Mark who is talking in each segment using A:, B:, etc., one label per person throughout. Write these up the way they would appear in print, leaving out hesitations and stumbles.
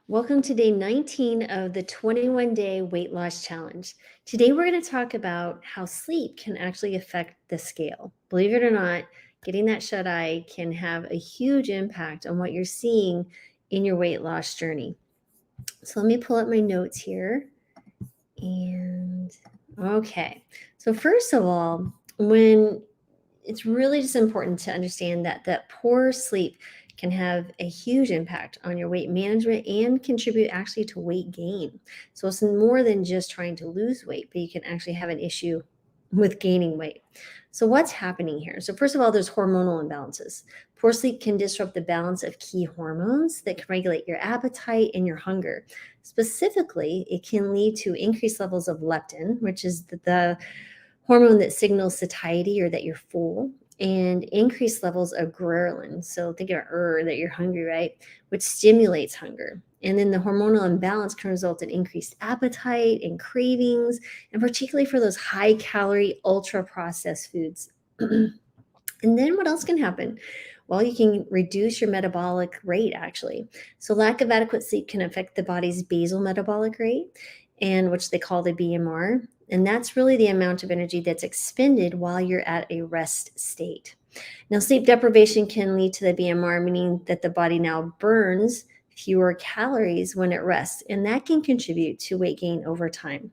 A: Welcome to day 19 of the 21-day weight loss challenge. Today, we're going to talk about how sleep can actually affect the scale. Believe it or not, getting that shut eye can have a huge impact on what you're seeing in your weight loss journey. So, let me pull up my notes here. And okay. So, first of all, when it's really just important to understand that poor sleep can have a huge impact on your weight management and contribute actually to weight gain. So it's more than just trying to lose weight, but you can actually have an issue with gaining weight. So what's happening here? So first of all, there's hormonal imbalances. Poor sleep can disrupt the balance of key hormones that can regulate your appetite and your hunger. Specifically, it can lead to increased levels of leptin, which is the hormone that signals satiety or that you're full, and increased levels of ghrelin. So think about that you're hungry, right? Which stimulates hunger. And then the hormonal imbalance can result in increased appetite and cravings, and particularly for those high calorie, ultra processed foods. And then what else can happen? Well, you can reduce your metabolic rate actually. So lack of adequate sleep can affect the body's basal metabolic rate, and which they call the BMR. And that's really the amount of energy that's expended while you're at a rest state. Now, sleep deprivation can lead to the BMR, meaning that the body now burns fewer calories when it rests, and that can contribute to weight gain over time.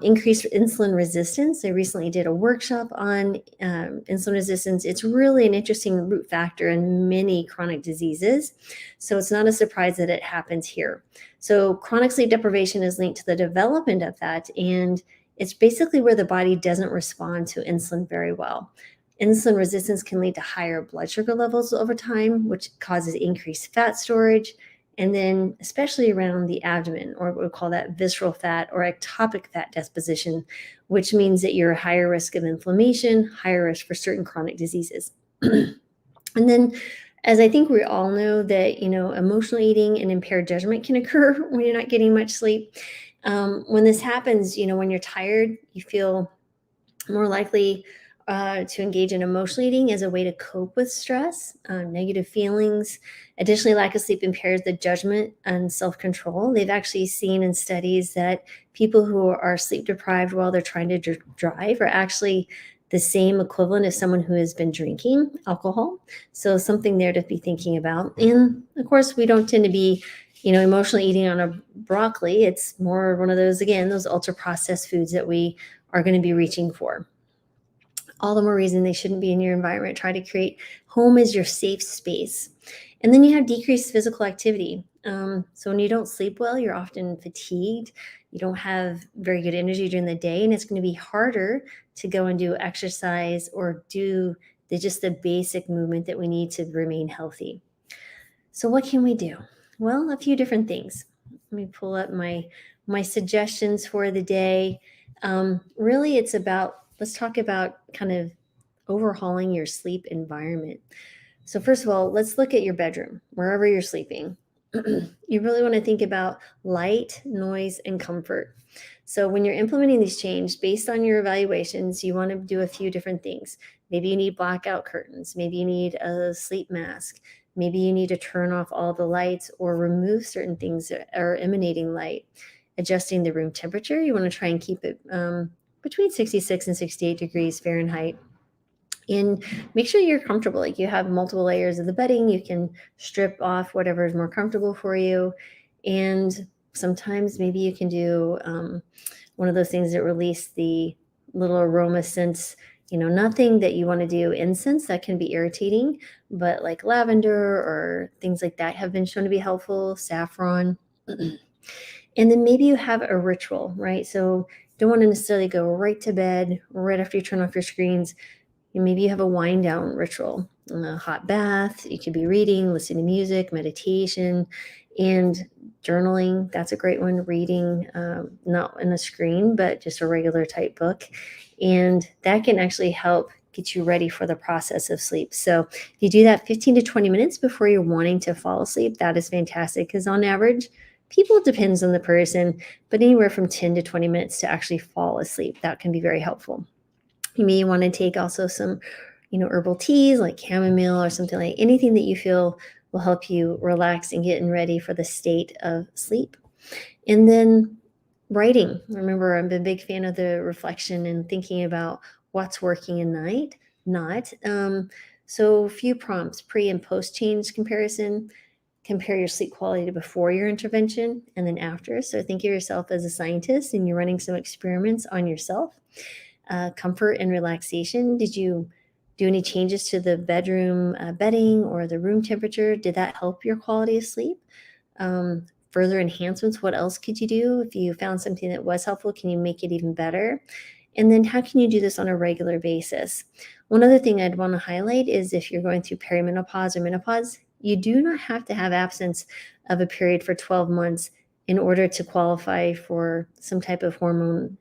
A: Increased insulin resistance. I recently did a workshop on insulin resistance. It's really an interesting root factor in many chronic diseases. So it's not a surprise that it happens here. So chronic sleep deprivation is linked to the development of that. And it's basically where the body doesn't respond to insulin very well. Insulin resistance can lead to higher blood sugar levels over time, which causes increased fat storage, and then especially around the abdomen, or what we call that visceral fat or ectopic fat deposition, which means that you're a higher risk of inflammation, higher risk for certain chronic diseases. And then, as I think we all know that, emotional eating and impaired judgment can occur when you're not getting much sleep. When this happens, when you're tired, you feel more likely to engage in emotional eating as a way to cope with stress, negative feelings. Additionally, lack of sleep impairs the judgment and self control. They've actually seen in studies that people who are sleep deprived while they're trying to drive are actually the same equivalent as someone who has been drinking alcohol. So, something there to be thinking about. And of course, we don't tend to be emotionally eating on a broccoli. It's more one of those, again, those ultra processed foods that we are going to be reaching for. All the more reason they shouldn't be in your environment. Try to create home as your safe space. And then you have decreased physical activity. So when you don't sleep well, you're often fatigued. You don't have very good energy during the day, and it's going to be harder to go and do exercise or do just the basic movement that we need to remain healthy. So what can we do? Well, a few different things. Let me pull up my suggestions for the day. Really, it's about, let's talk about kind of overhauling your sleep environment. So first of all, let's look at your bedroom, wherever you're sleeping. You really want to think about light, noise, and comfort. So when you're implementing these changes based on your evaluations, you want to do a few different things. Maybe you need blackout curtains. Maybe you need a sleep mask. Maybe you need to turn off all the lights or remove certain things that are emanating light. Adjusting the room temperature, you want to try and keep it between 66 and 68 degrees Fahrenheit. And make sure you're comfortable. Like you have multiple layers of the bedding. You can strip off whatever is more comfortable for you. And sometimes maybe you can do one of those things that release the little aroma scents. Nothing that you want to do incense that can be irritating, but like lavender or things like that have been shown to be helpful, saffron. And then maybe you have a ritual, right? So don't want to necessarily go right to bed right after you turn off your screens. Maybe you have a wind down ritual, a hot bath. You could be reading, listening to music, meditation, and journaling. That's a great one. Reading, not in a screen, but just a regular type book. And that can actually help get you ready for the process of sleep. So if you do that 15 to 20 minutes before you're wanting to fall asleep, that is fantastic because on average, people, depends on the person, but anywhere from 10 to 20 minutes to actually fall asleep, that can be very helpful. You may want to take also some, herbal teas like chamomile or something, like anything that you feel will help you relax and getting ready for the state of sleep. And then writing. Remember, I'm a big fan of the reflection and thinking about what's working at night, not. So, a few prompts: pre and post change comparison. Compare your sleep quality to before your intervention and then after. So, think of yourself as a scientist and you're running some experiments on yourself. Comfort and relaxation. Did you do any changes to the bedroom bedding or the room temperature? Did that help your quality of sleep? Further enhancements, what else could you do? If you found something that was helpful, can you make it even better? And then how can you do this on a regular basis? One other thing I'd want to highlight is if you're going through perimenopause or menopause, you do not have to have absence of a period for 12 months in order to qualify for some type of hormone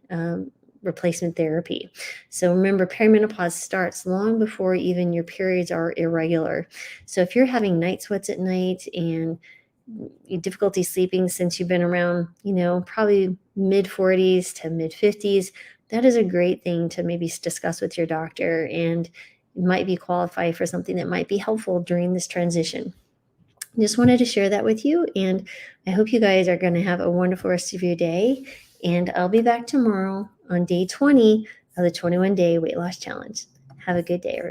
A: replacement therapy. So remember, perimenopause starts long before even your periods are irregular. So if you're having night sweats at night and difficulty sleeping since you've been around, probably mid 40s to mid 50s, that is a great thing to maybe discuss with your doctor, and might be qualified for something that might be helpful during this transition. Just wanted to share that with you, and I hope you guys are going to have a wonderful rest of your day. And I'll be back tomorrow on day 20 of the 21 Day Weight Loss Challenge. Have a good day, everyone.